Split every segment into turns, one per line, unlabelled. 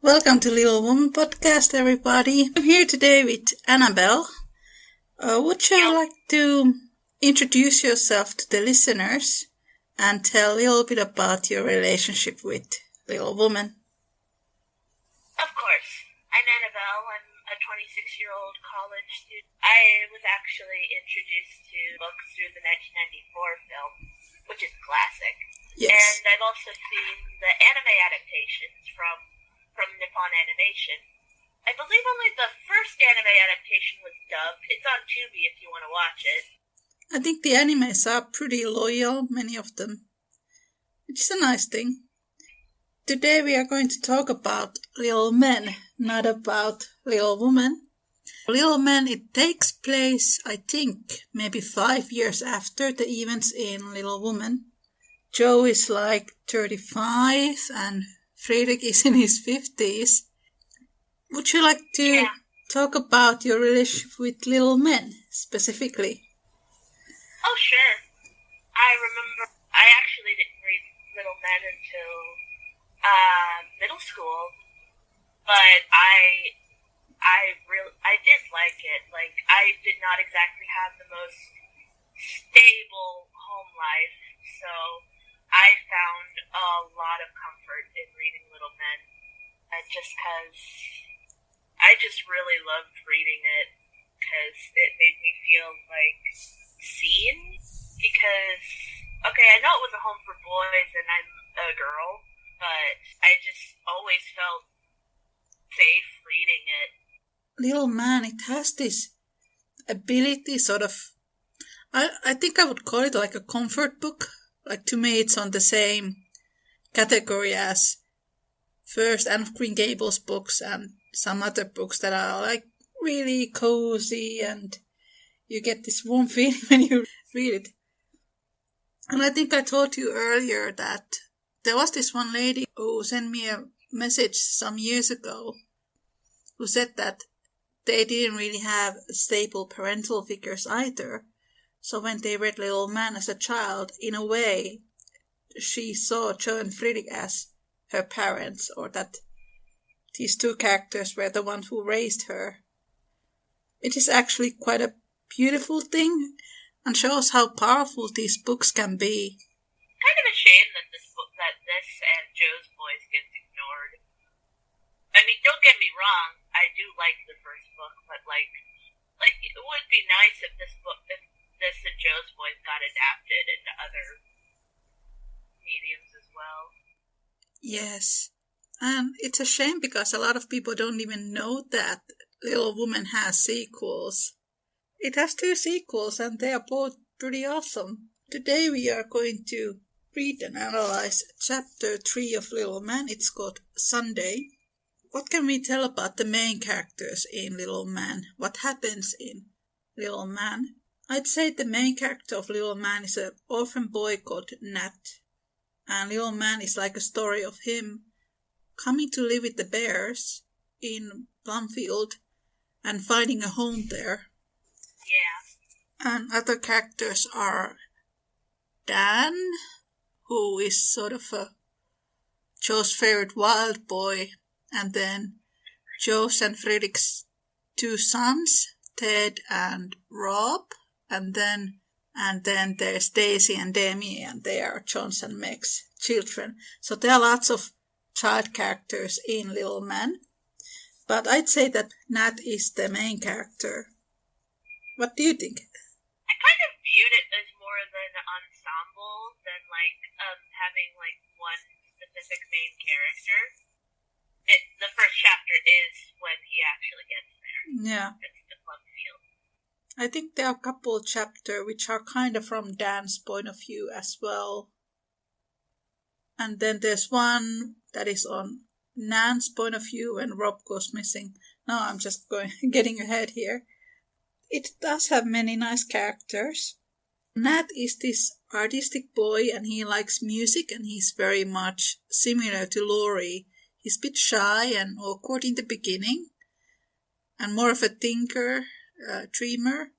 Welcome to Little Woman Podcast, everybody. I'm here today with Annabelle. Would you like to introduce yourself to the listeners and tell a little bit about your relationship with Little Woman?
Of course. I'm Annabelle. I'm a 26-year-old college student. I was actually introduced to books through the 1994 film, which is classic.
Yes.
And I've also seen the anime adaptations from Nippon Animation. I believe only the first anime adaptation was dubbed. It's on Tubi if you want to watch it.
I think the animes are pretty loyal, many of them, which is a nice thing. Today we are going to talk about Little Men, not about Little Woman. Little Men, it takes place, I think, maybe 5 years after the events in Little Woman. Joe is like 35 and Friedrich is in his 50s. Would you like to talk about your relationship with Little Men, specifically?
Oh, sure. I remember I actually didn't read Little Men until middle school, but I did like it. Like, I did not exactly have the most stable home life, so I found a lot of comfort in reading Little Men, just because I just really loved reading it, because it made me feel, like, seen, because, okay, I know it was a home for boys, and I'm a girl, but I just always felt safe reading it.
Little Man, it has this ability, sort of, I think I would call it like a comfort book. Like, to me, it's on the same category as first Anne of Green Gables books and some other books that are like really cozy and you get this warm feeling when you read it. And I think I told you earlier that there was this one lady who sent me a message some years ago who said that they didn't really have stable parental figures either. So when they read Little Man as a child, in a way, she saw Joe and Friedrich as her parents, or that these two characters were the ones who raised her. It is actually quite a beautiful thing and shows how powerful these books can be.
Kind of a shame that this and Joe's Boys gets ignored. I mean, don't get me wrong, I do like the first book, but like it would be nice if this and Joe's Boys got adapted into other mediums as well.
Yes. And it's a shame because a lot of people don't even know that Little Woman has sequels. It has 2 sequels and they are both pretty awesome. Today we are going to read and analyze chapter 3 of Little Man. It's called Sunday. What can we tell about the main characters in Little Man? What happens in Little Man? I'd say the main character of Little Man is an orphan boy called Nat. And Little Man is like a story of him coming to live with the bears in Plumfield and finding a home there.
Yeah.
And other characters are Dan, who is sort of a Joe's favorite wild boy, and then Joe's and Friedrich's 2 sons, Ted and Rob. And then there's Daisy and Demi, and they are John's and Meg's children. So there are lots of child characters in Little Man. But I'd say that Nat is the main character. What do you think?
I kind of viewed it as more of an ensemble than having one specific main character. The first chapter is when he actually gets there.
Yeah.
It's the Plumfield.
I think there are a couple chapters which are kind of from Dan's point of view as well. And then there's one that is on Nan's point of view when Rob goes missing. No, I'm just getting ahead here. It does have many nice characters. Nat is this artistic boy and he likes music and he's very much similar to Laurie. He's a bit shy and awkward in the beginning and more of a thinker. Dreamer,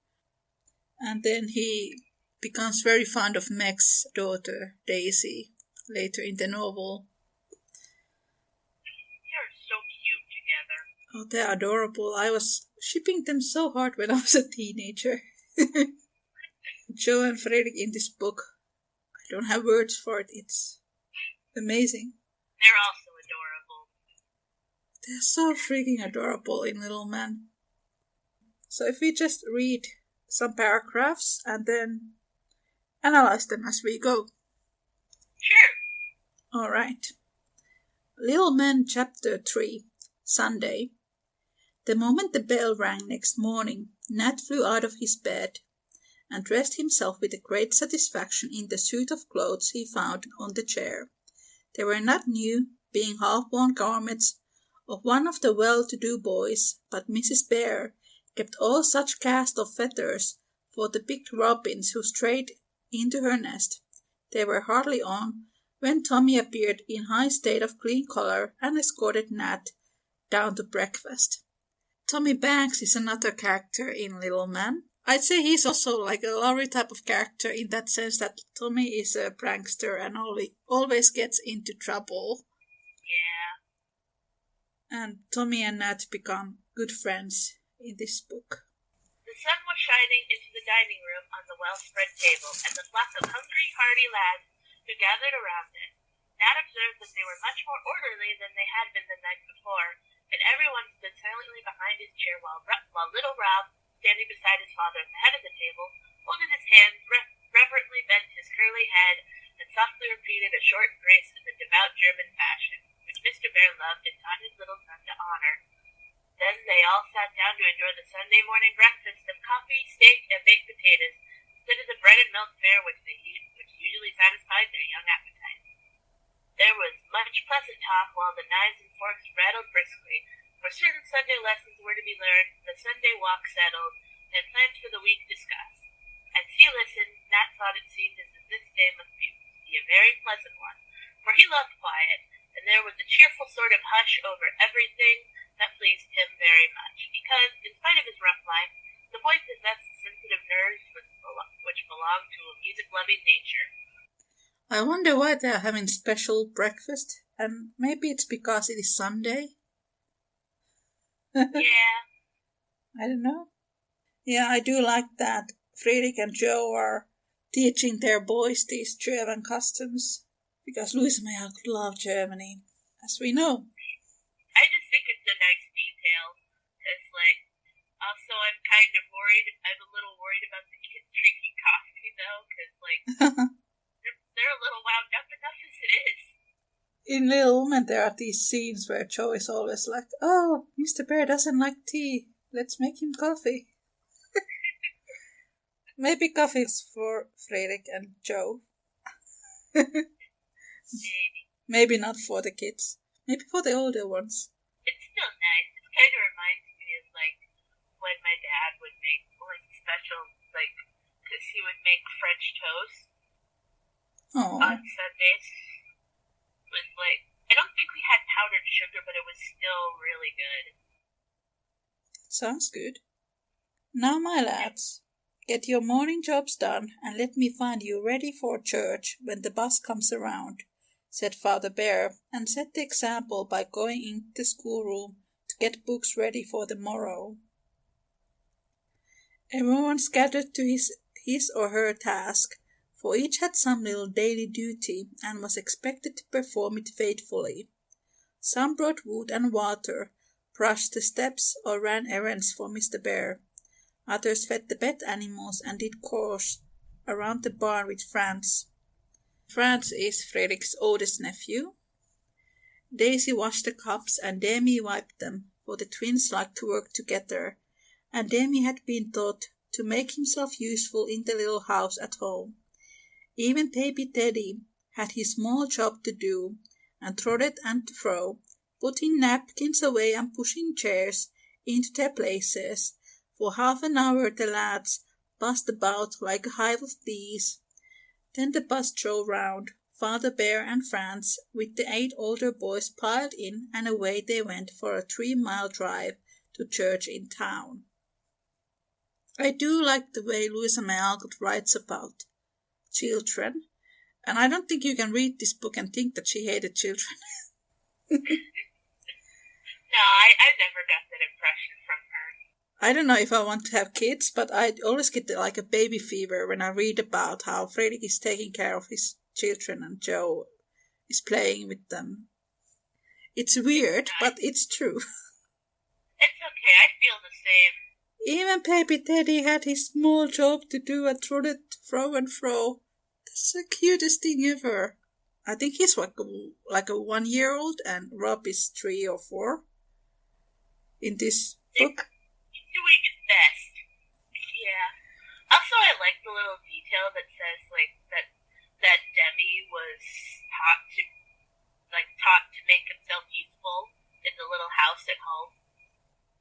and then he becomes very fond of Meg's daughter, Daisy, later in the novel.
You're so
Oh, they're adorable. I was shipping them so hard when I was a teenager. Joe and Fredrik in this book. I don't have words for it. It's amazing.
They're also adorable.
They're so freaking adorable in Little Men. So if we just read some paragraphs and then analyze them as we go.
Sure.
All right. Little Men Chapter 3, Sunday. The moment the bell rang next morning, Nat flew out of his bed and dressed himself with a great satisfaction in the suit of clothes he found on the chair. They were not new, being half-worn garments of one of the well-to-do boys, but Mrs. Bear kept all such cast of feathers for the picked robins who strayed into her nest. They were hardly on when Tommy appeared in high state of clean color and escorted Nat down to breakfast. Tommy Banks is another character in Little Men. I'd say he's also like a Laurie type of character in that sense that Tommy is a prankster and always gets into trouble.
Yeah.
And Tommy and Nat become good friends in this book.
The sun was shining into the dining room on the well-spread table, and the flock of hungry, hearty lads who gathered around it. Nat observed that they were much more orderly than they had been the night before, and everyone stood silently behind his chair while little Rob, standing beside his father at the head of the table, folded his hands, reverently bent his curly head, and softly repeated a short grace in the devout German fashion, which Mr. Bear loved and taught his little son to honor. Then they all sat down to enjoy the Sunday morning breakfast of coffee, steak, and baked potatoes, instead of the bread and milk fare which usually satisfied their young appetites. There was much pleasant talk while the knives and forks rattled briskly, for certain Sunday lessons were to be learned, the Sunday walk settled, and plans for the week discussed. As he listened, Nat thought it seemed as if this day must be a very pleasant one, for he loved quiet, and there was a cheerful sort of hush over everything that pleased him very much, because, in spite of his rough life, the boy possessed sensitive nerves which belonged to a music-loving nature.
I wonder why they are having special breakfast, and maybe it's because it is Sunday.
Yeah.
I don't know. Yeah, I do like that Fredrik and Joe are teaching their boys these German customs, because Louisa May Alcott loved Germany, as we know.
I just think it's a nice detail, because, also I'm kind of worried, I'm a little worried about the kids drinking coffee, though, because, they're a little wound up enough as it is.
In Little Women, there are these scenes where Joe is always like, "Oh, Mr. Bear doesn't like tea. Let's make him coffee." Maybe coffee is for Fredrik and Joe. Maybe not for the kids. Maybe for the older ones.
It's still nice. It kind of reminds me of, when my dad would make, special, because he would make French toast.
Aww.
On Sundays. With I don't think we had powdered sugar, but it was still really good.
Sounds good. Now, my lads, get your morning jobs done and let me find you ready for church when the bus comes around, said Father Bear, and set the example by going into the schoolroom to get books ready for the morrow. Everyone scattered to his or her task, for each had some little daily duty and was expected to perform it faithfully. Some brought wood and water, brushed the steps, or ran errands for Mr. Bear. Others fed the pet animals and did chores around the barn with Franz. Franz is Fredrik's oldest nephew. Daisy washed the cups and Demi wiped them, for the twins liked to work together, and Demi had been taught to make himself useful in the little house at home. Even baby Teddy had his small job to do, and trotted and to fro, putting napkins away and pushing chairs into their places. For half an hour the lads buzzed about like a hive of bees. Then the bus drove round, Father Bear and Franz, with the 8 older boys piled in, and away they went for a 3-mile drive to church in town. I do like the way Louisa May Alcott writes about children, and I don't think you can read this book and think that she hated children.
No, I I never got that impression from her.
I don't know if I want to have kids, but I always get like a baby fever when I read about how Fredrik is taking care of his children and Joe is playing with them. It's weird, but it's true.
It's okay, I feel the same.
Even baby Teddy had his small job to do and trotted fro and fro. That's the cutest thing ever. I think he's like a 1-year-old and Rob is 3 or 4 in this book.
He's doing his best. Yeah. Also, I like the little detail that says like that Demi was taught to make himself useful in the little house at home.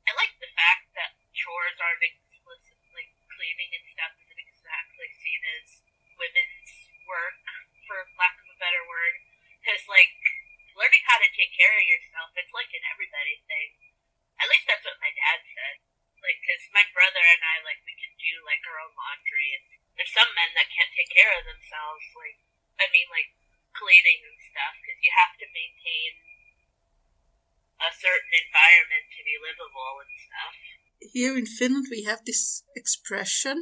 I like the fact that chores aren't explicit, like cleaning and stuff isn't exactly seen as women's work, for lack of a better word. Because, like, learning how to take care of yourself, it's like an everybody thing. At least that's what my dad said. Like, because my brother and I, like, we can do, like, our own laundry. And there's some men that can't take care of themselves, like, cleaning and stuff, because you have to maintain a certain environment to be livable and stuff.
Here in Finland we have this expression,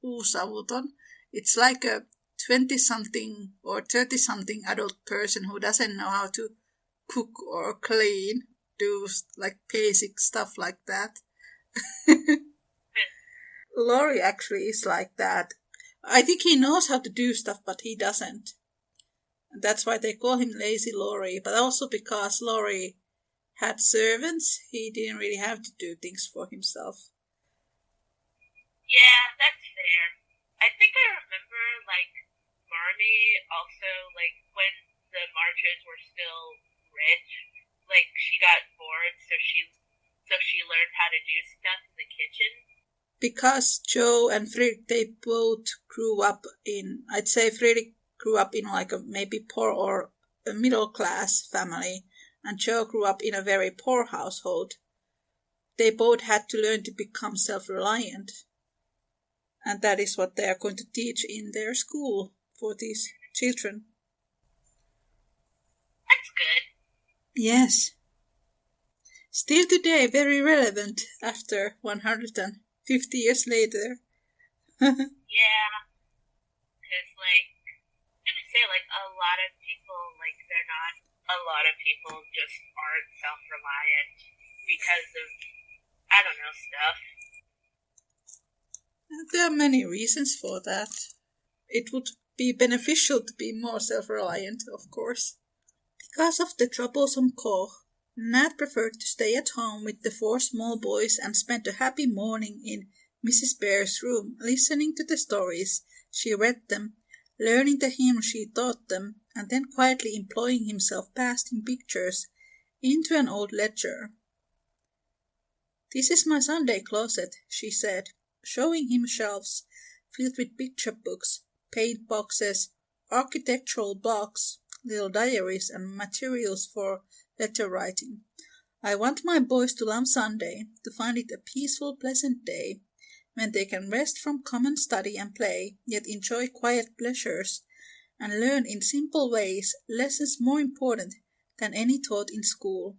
uusavuton. It's like a 20-something or 30-something adult person who doesn't know how to cook or clean, do like basic stuff like that. Laurie actually is like that. I think he knows how to do stuff, but he doesn't. That's why they call him Lazy Laurie, but also because Laurie had servants, he didn't really have to do things for himself.
Yeah, that's fair. I think I remember, like, Marmee also, like, when the Marches were still rich, like, she got bored, so she learned how to do stuff in the kitchen.
Because Joe and Fredrik, they both grew up in, I'd say Fredrik grew up in like a maybe poor or a middle class family, and Joe grew up in a very poor household. They both had to learn to become self-reliant. And that is what they are going to teach in their school for these children.
That's good.
Yes. Still today very relevant after 150 years later.
Yeah. Because, like, I'm going to say, like, a lot of people, like, they're not, a lot of people just aren't self-reliant because of, I don't know, stuff.
There are many reasons for that. It would be beneficial to be more self-reliant, of course. Because of the troublesome Koch, Nat preferred to stay at home with the 4 small boys and spent a happy morning in Mrs. Bear's room, listening to the stories. She read them, learning the hymns she taught them, and then quietly employing himself pasting pictures into an old ledger. "This is my Sunday closet," she said, showing him shelves filled with picture books, paint boxes, architectural blocks, little diaries, and materials for letter writing. "I want my boys to love Sunday, to find it a peaceful, pleasant day, when they can rest from common study and play, yet enjoy quiet pleasures, and learn in simple ways lessons more important than any taught in school.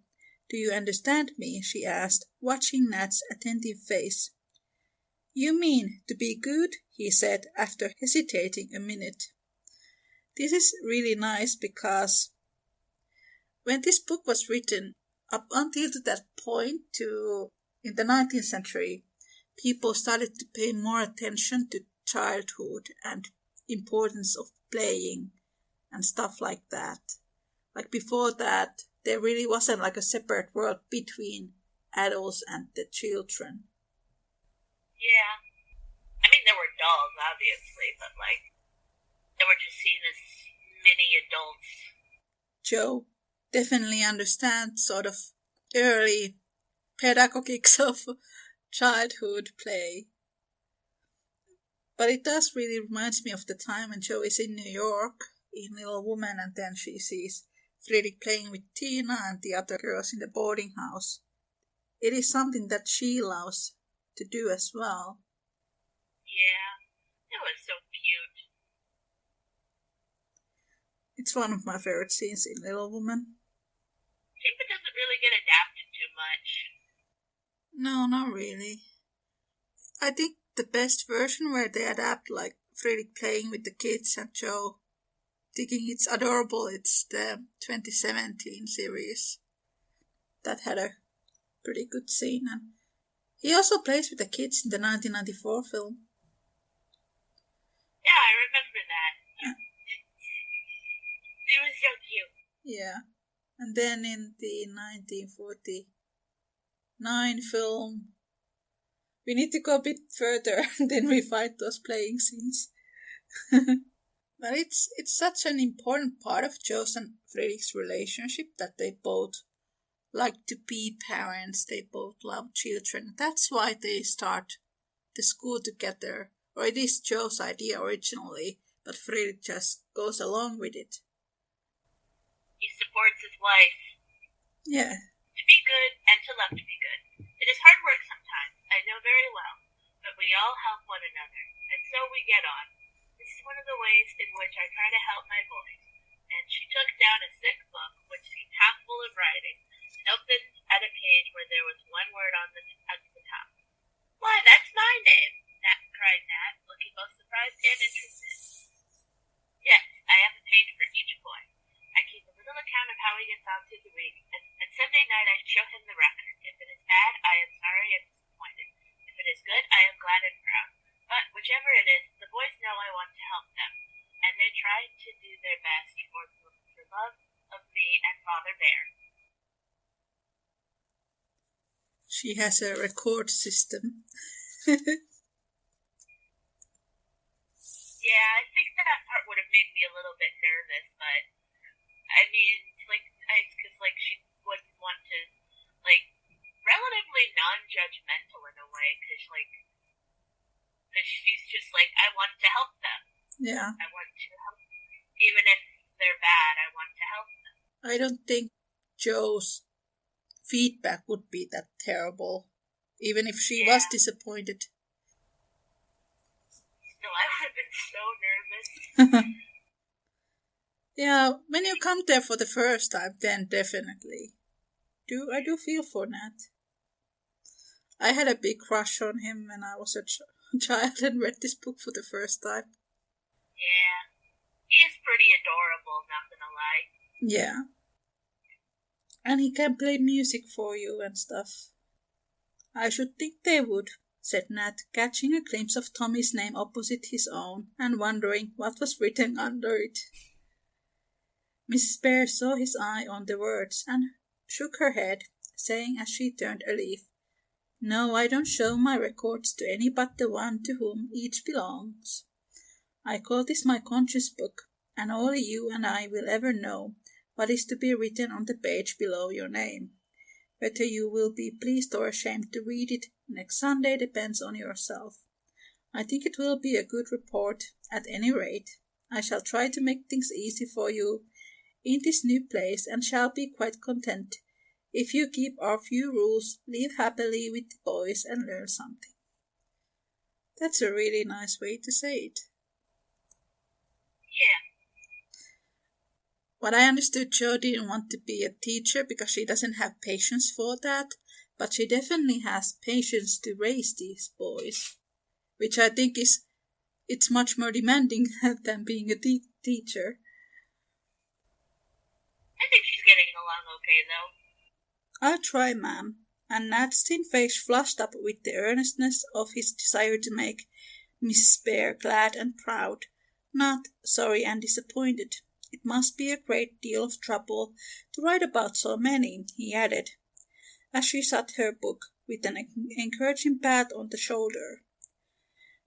Do you understand me?" she asked, watching Nat's attentive face. "You mean to be good?" he said, after hesitating a minute. This is really nice because when this book was written, up until to that point, in the 19th century, people started to pay more attention to childhood and importance of playing and stuff like that. Like before that, there really wasn't like a separate world between adults and the children.
Yeah. I mean, there were dolls, obviously, but, like, they were just seen as mini adults.
Joe definitely understands sort of early pedagogics of childhood play. But it does really reminds me of the time when Joe is in New York in Little Woman, and then she sees Fredrik playing with Tina and the other girls in the boarding house. It is something that she loves to do as well.
Yeah, it was so cute.
It's one of my favorite scenes in Little Woman.
Shame it doesn't really get adapted too much.
No, not really. I think the best version where they adapt like Friedrich playing with the kids and Joe thinking it's adorable, it's the 2017 series. That had a pretty good scene. And he also plays with the kids in the 1994 film.
Yeah, I remember that. It was so cute.
Yeah. And then in the 1949 film, we need to go a bit further, then we find those playing scenes. But it's such an important part of Joe's and Frederick's relationship that they both like to be parents, they both love children. That's why they start the school together, or it is Joe's idea originally, but Frederick just goes along with it.
He supports his wife.
Yeah.
To be good and to love to be good. It is hard work sometimes, I know very well, but we all help one another, and so we get on. This is one of the ways in which I try to help my boys. And she took down a thick book, which seemed half full of writing, and opened at a page where there was one word at the top. Why, that's my name, cried Nat, looking both surprised and interested. Yes, I have a page for each boy. I keep a little account of how he gets on through the week, and Sunday night I show him the record. If it is bad, I am sorry and disappointed. If it is good, I am glad and proud. But whichever it is, the boys know I want to help them, and they try to do their best for love of me and Father Bear.
She has a record system.
Yeah, I think that part would have made me a little bit nervous, but I mean, because she wouldn't want to, relatively non-judgmental in a way, because she's just I want to help them.
Yeah.
I want to help them. Even if they're bad, I want to help them.
I don't think Joe's feedback would be that terrible, even if she was disappointed.
Still, I would have been so nervous.
Yeah, when you come there for the first time, then definitely. I do feel for Nat. I had a big crush on him when I was a child and read this book for the first time.
Yeah, he is pretty adorable, not gonna lie.
Yeah. And he can play music for you and stuff. I should think they would, said Nat, catching a glimpse of Tommy's name opposite his own and wondering what was written under it. Mrs. Bear saw his eye on the words and shook her head, saying as she turned a leaf, No, I don't show my records to any but the one to whom each belongs. I call this my conscience book, and only you and I will ever know what is to be written on the page below your name. Whether you will be pleased or ashamed to read it next Sunday depends on yourself. I think it will be a good report, at any rate. I shall try to make things easy for you in this new place and shall be quite content if you keep our few rules, live happily with the boys and learn something. That's a really nice way to say it.
Yeah.
What I understood, Jo didn't want to be a teacher because she doesn't have patience for that, but she definitely has patience to raise these boys, which I think it's much more demanding than being a teacher.
I think she's getting along okay, though.
I'll try, ma'am. And Nat's thin face flushed up with the earnestness of his desire to make Mrs. Bear glad and proud, not sorry and disappointed. It must be a great deal of trouble to write about so many, he added, as she shut her book with an encouraging pat on the shoulder.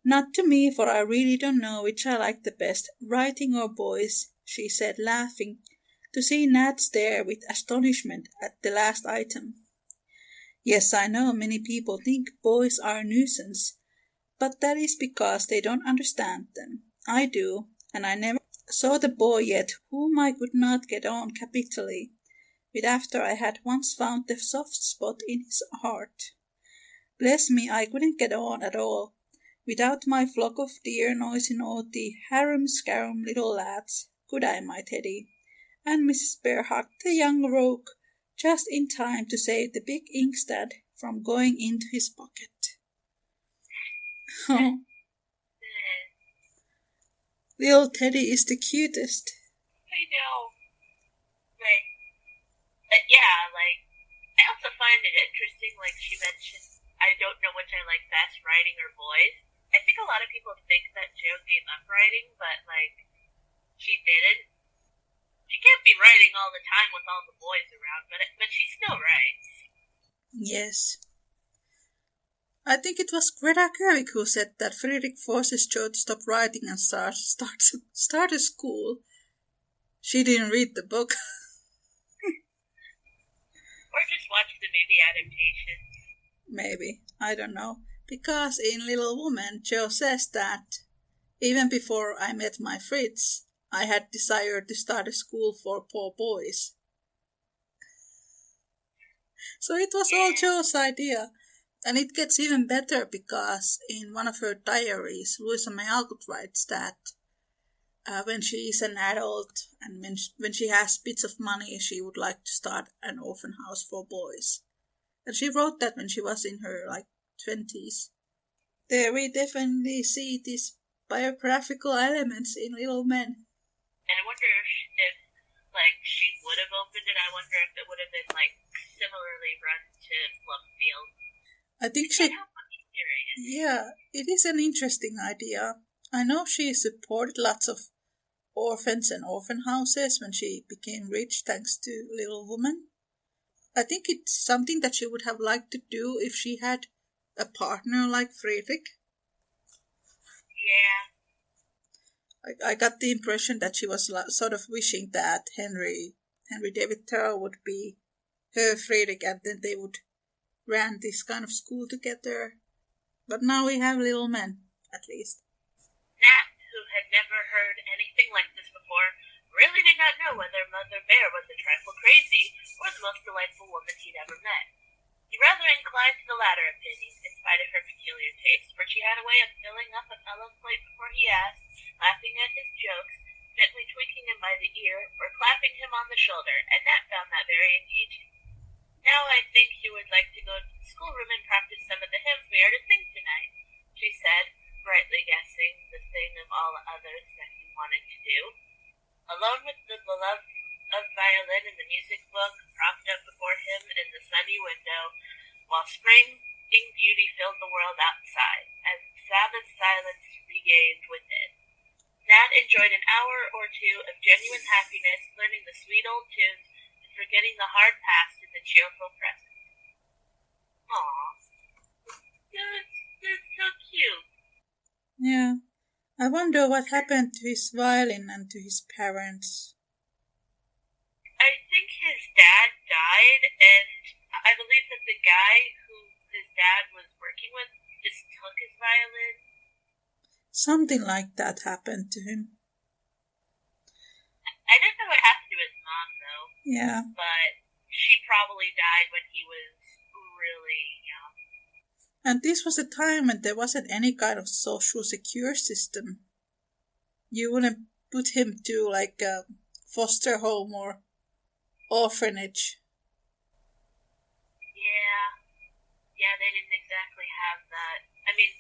Not to me, for I really don't know which I like the best, writing or boys, she said, laughing, to see Nat stare with astonishment at the last item. Yes, I know many people think boys are a nuisance, but that is because they don't understand them. I do, and I never saw the boy yet whom I could not get on capitally with after I had once found the soft spot in his heart. Bless me, I couldn't get on at all without my flock of dear noisy naughty harum-scarum little lads, could I, my Teddy? And Mrs. Bear hugged the young rogue just in time to save the big inkstand from going into his pocket. Oh, little Teddy is the cutest.
I know. I also find it interesting, like she mentioned, I don't know which I like best, writing or boys. I think a lot of people think that Jo gave up writing, but, she didn't. She can't be writing all the time with all the boys around, but she still writes.
Yes. I think it was Greta Gerwig who said that Friedrich forces Jo to stop writing and start a school. She didn't read the book.
Or just watch the movie adaptations.
Maybe. I don't know. Because in Little Woman, Jo says that even before I met my Fritz, I had desired to start a school for poor boys. So it was all Jo's idea. And it gets even better because in one of her diaries, Louisa May Alcott writes that when she is an adult and when she has bits of money, she would like to start an orphan house for boys. And she wrote that when she was in her 20s. There we definitely see these biographical elements in Little Men.
And I wonder if she would have opened it. I wonder if it would have been similarly run to Plumfield.
I think she. Yeah, it is an interesting idea. I know she supported lots of orphans and orphan houses when she became rich thanks to Little Woman. I think it's something that she would have liked to do if she had a partner like Friedrich.
Yeah.
I got the impression that she was sort of wishing that Henry David Thoreau would be her Friedrich and then they would run this kind of school together. But now we have Little Men, at least.
Nat, who had never heard anything like this before, really did not know whether Mother Bear was a trifle crazy or the most delightful woman he'd ever met. He rather inclined to the latter opinion, in spite of her peculiar taste, for she had a way of filling up a fellow's plate before he asked, laughing at his jokes, gently tweaking him by the ear, or clapping him on the shoulder, and Nat found that very engaging. Now I think you would like to go to the schoolroom and practice some of the hymns we are to sing tonight, she said, brightly guessing the thing of all others that he wanted to do. Alone with the beloved of violin in the music book propped up before him in the sunny window, while spring beauty filled the world outside, and Sabbath silence regained within. Nat enjoyed an hour or two of genuine happiness, learning the sweet old tunes and forgetting the hard past in the cheerful present. Aww. That's so cute.
Yeah. I wonder what happened to his violin and to his parents.
I think his dad died, and I believe that the guy who his dad was working with just took his violin.
Something like that happened to him.
I don't know what happened to his mom, though.
Yeah.
But she probably died when he was really young.
And this was a time when there wasn't any kind of social secure system. You wouldn't put him to a foster home or orphanage.
Yeah, they didn't exactly have that. I mean,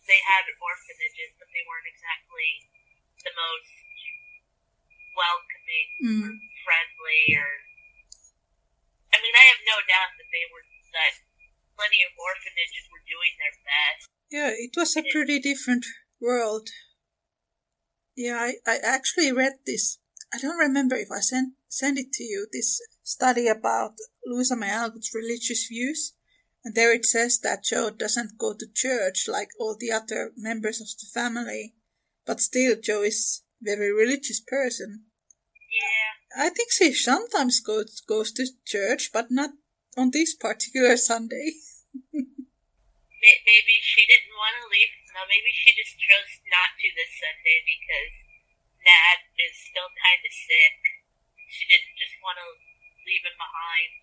they had orphanages, but they weren't exactly the most welcoming or friendly I mean, I have no doubt that plenty of orphanages were doing their best.
Yeah, it was a pretty different world. Yeah, I actually read this. I don't remember if I sent it to you, this study about Louisa May Alcott's religious views. And there it says that Jo doesn't go to church like all the other members of the family. But still, Jo is a very religious person.
Yeah.
I think she sometimes goes to church, but not on this particular Sunday.
Maybe she didn't want to leave. No, maybe she just chose not to this Sunday because Nat is still kind of sick. She didn't just want to leave him behind.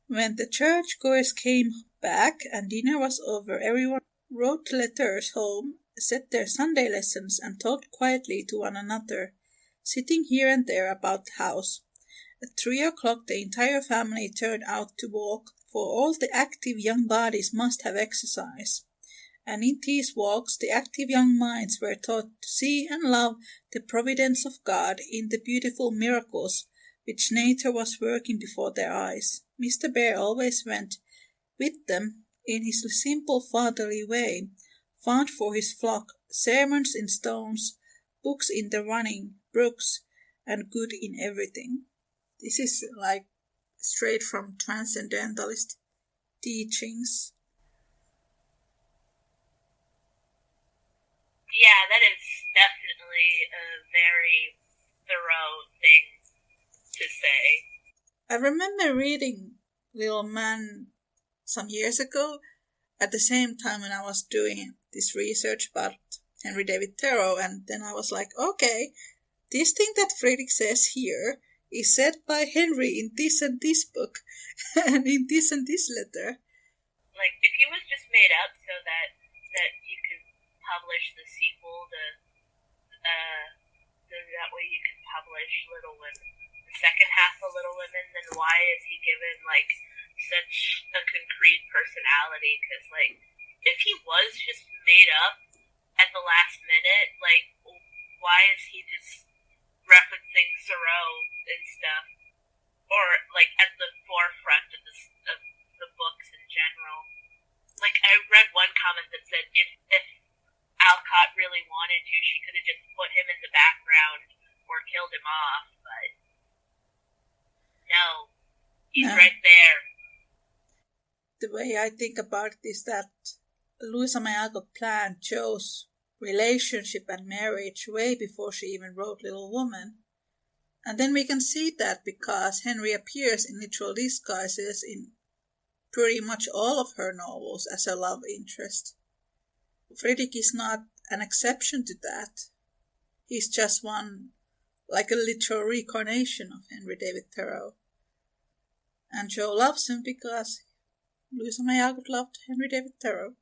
When the churchgoers came back and dinner was over, everyone wrote letters home, said their Sunday lessons, and talked quietly to one another, sitting here and there about the house. At 3 o'clock the entire family turned out to walk, for all the active young bodies must have exercise. And in these walks the active young minds were taught to see and love the providence of God in the beautiful miracles which nature was working before their eyes. Mr. Bear always went with them in his simple fatherly way, found for his flock sermons in stones, books in the running brooks, and good in everything. This is like straight from transcendentalist teachings.
Yeah, that is definitely a very thorough thing to say.
I remember reading Little Man some years ago, at the same time when I was doing this research about Henry David Thoreau, and then I was like, okay, this thing that Fredrik says here is said by Henry in this and this book, and in this and this letter.
Like, if he was just made up so that you could publish the sequel, that way you could publish Little Women, the second half of Little Women, then why is he given, like, such a concrete personality? Because, like, if he was just made up at the last minute, like, why is he just referencing Thoreau and stuff? Or, like, at the forefront of the books in general. Like, I read one comment that said if Alcott really wanted to, she could have just put him in the background or killed him off, but no, he's right there.
The way I think about it is that Louisa May Alcott planned Jo's relationship and marriage way before she even wrote Little Woman. And then we can see that because Henry appears in literal disguises in pretty much all of her novels as a love interest. Fredrik is not an exception to that. He's just one, like a literal reincarnation of Henry David Thoreau. And Jo loves him because Louisa May Alcott loved Henry David Thoreau.